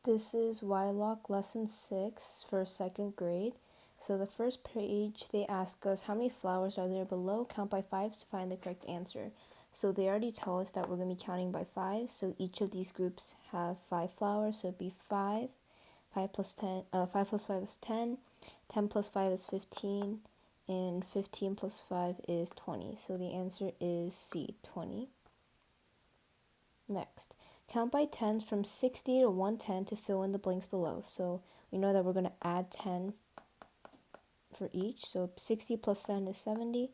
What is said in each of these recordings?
This is YLOC lesson 6 for 2nd grade. So the first page they ask us how many flowers are there below, count by fives to find the correct answer. So they already tell us that we're going to be counting by fives. So each of these groups have 5 flowers. So it'd be 5, 5 plus 10, 5 plus 5 is 10, 10 plus 5 is 15, and 15 plus 5 is 20. So the answer is C, 20. Next, count by tens from 60 to 110 to fill in the blanks below. So we know that we're going to add 10 for each. So 60 plus 10 is 70.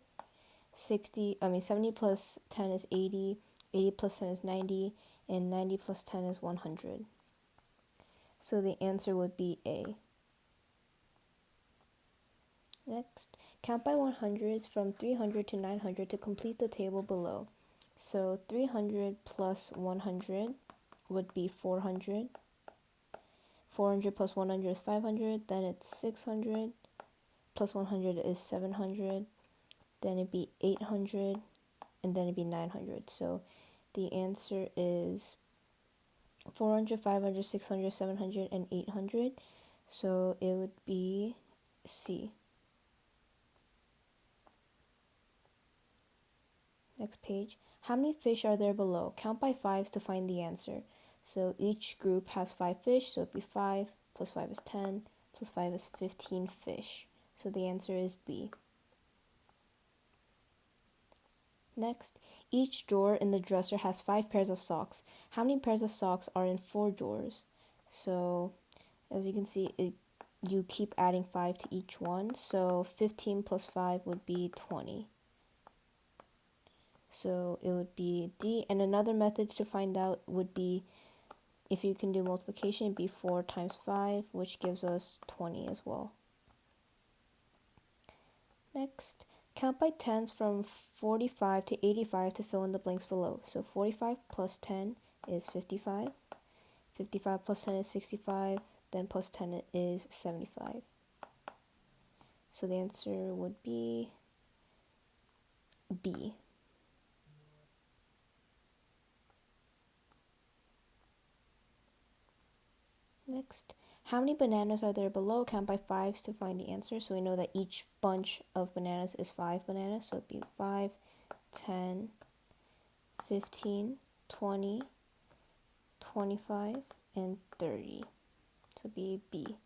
70 plus 10 is 80. 80 plus 10 is 90. And 90 plus 10 is 100. So the answer would be A. Next, count by 100s from 300 to 900 to complete the table below. So 300 plus 100 would be 400. 400 plus 100 is 500. Then it's 600. Plus 100 is 700. Then it'd be 800. And then it'd be 900. So the answer is 400, 500, 600, 700, and 800. So it would be C. Next page. How many fish are there below? Count by fives to find the answer. So each group has 5 fish, so it'd be 5 plus 5 is 10, plus 5 is 15 fish. So the answer is B. Next, each drawer in the dresser has 5 pairs of socks. How many pairs of socks are in 4 drawers? So as you can see, you keep adding 5 to each one. So 15 plus 5 would be 20. So it would be D. And another method to find out would be, if you can do multiplication, it'd be 4 times 5, which gives us 20 as well. Next, count by tens from 45 to 85 to fill in the blanks below. So 45 plus 10 is 55. 55 plus 10 is 65. Then plus 10 is 75. So the answer would be B. Next, how many bananas are there below? Count by fives to find the answer. So we know that each bunch of bananas is 5 bananas. So it'd be 5, 10, 15, 20, 25, and 30. So it'd be B.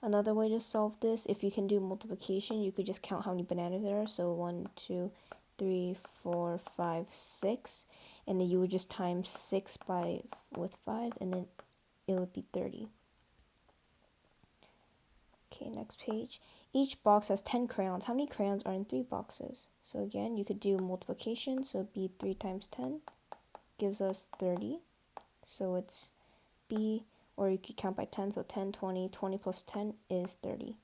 Another way to solve this, if you can do multiplication, you could just count how many bananas there are. So 1, 2, 3, 4, 5, 6. And then you would just times 6 with 5, and then it would be 30. Okay, next page. Each box has 10 crayons. How many crayons are in 3 boxes? So again, you could do multiplication. So it'd be 3 times 10 gives us 30. So it's B, or you could count by 10. So 10, 20, 20 plus 10 is 30.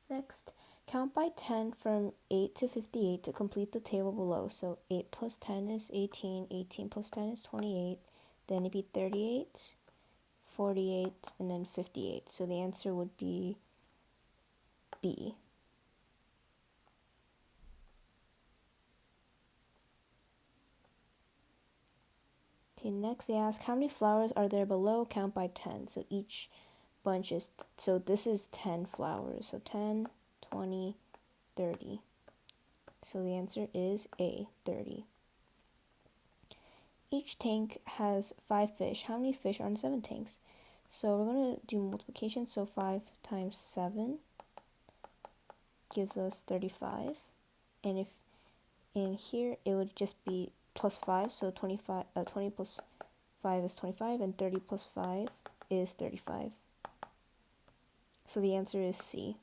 Next, count by 10 from 8 to 58 to complete the table below. So 8 plus 10 is 18. 18 plus 10 is 28. Then it'd be 38, 48, and then 58. So the answer would be B. Okay, next they ask, how many flowers are there below? Count by 10. So each bunch is, so this is 10 flowers. So 10, 20, 30. So the answer is A, 30. Each tank has 5 fish. How many fish are in 7 tanks? So we're going to do multiplication. So 5 times 7 gives us 35. And if in here, it would just be plus 5. So 20 plus 5 is 25. And 30 plus 5 is 35. So the answer is C.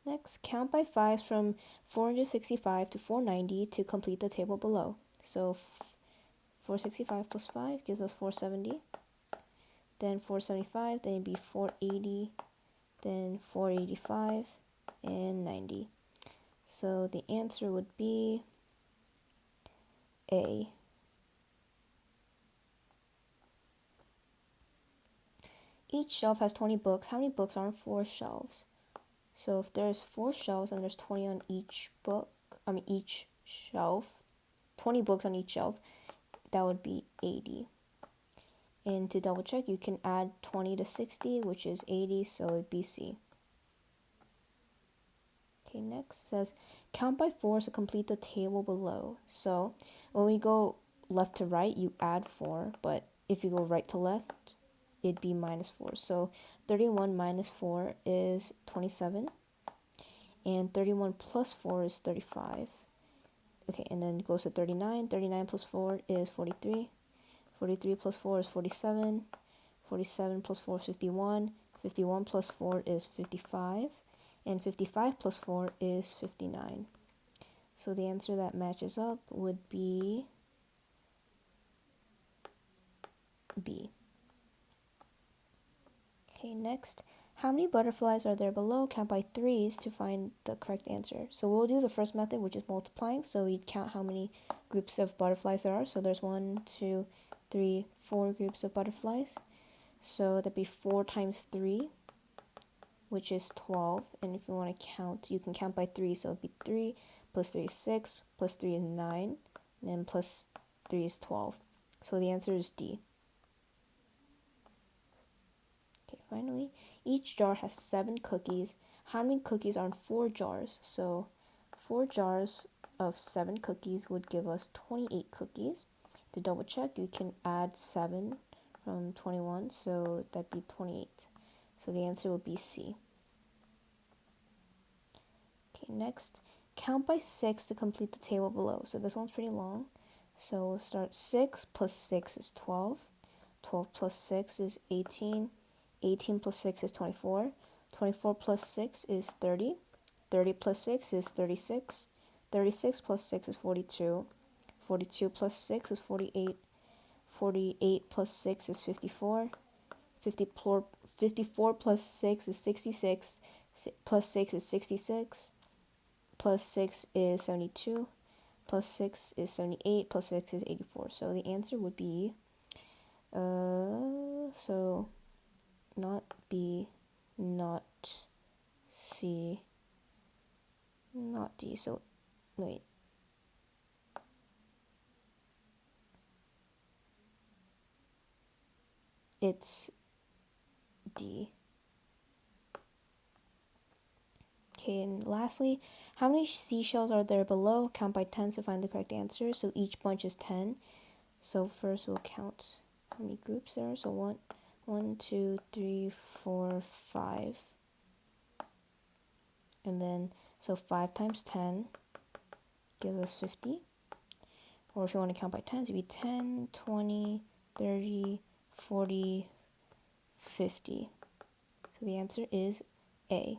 Next, count by fives from 465 to 490 to complete the table below. So 465 plus 5 gives us 470. Then 475, then it'd be 480, then 485, and 90. So the answer would be A. Each shelf has 20 books. How many books are on 4 shelves? So if there's 4 shelves and there's 20 on each book, each shelf, 20 books on each shelf, that would be 80. And to double check, you can add 20 to 60, which is 80, so it'd be C. Okay, next says, count by 4 to complete the table below. So when we go left to right, you add 4, but if you go right to left, it'd be minus 4. So 31 minus 4 is 27, and 31 plus 4 is 35. Okay, and then it goes to 39. 39 plus 4 is 43. 43 plus 4 is 47. 47 plus 4 is 51. 51 plus 4 is 55. And 55 plus 4 is 59. So the answer that matches up would be B. Okay, next. How many butterflies are there below? Count by 3s to find the correct answer. So we'll do the first method, which is multiplying. So we count how many groups of butterflies there are. So there's 1, 2, 3, 4 groups of butterflies. So that'd be 4 times 3, which is 12. And if you want to count, you can count by 3. So it'd be 3 plus 3 is 6, plus 3 is 9, and then plus 3 is 12. So the answer is D. Okay, finally, each jar has 7 cookies. How many cookies are in 4 jars? So 4 jars of 7 cookies would give us 28 cookies. To double check, you can add 7 from 21, so that'd be 28. So the answer would be C. Okay, next, count by 6 to complete the table below. So this one's pretty long. So we'll start 6 plus 6 is 12. 12 plus 6 is 18. 18 plus 6 is 24. 24 plus 6 is 30. 30 plus 6 is 36. 36 plus 6 is 42. 42 plus 6 is 48. 48 plus 6 is 54. 54 plus 6 is 66. Plus 6 is 66. Plus 6 is 72. Plus 6 is 78. Plus 6 is 84. So the answer would be, so not B, not C, not D. So, wait. It's D. Okay, and lastly, how many seashells are there below? Count by 10 to find the correct answer. So each bunch is 10. So first we'll count how many groups there are. So 1, 2, 3, 4, 5. And then, so 5 times 10 gives us 50. Or if you want to count by 10s, it'd be 10, 20, 30, 40, 50. So the answer is A.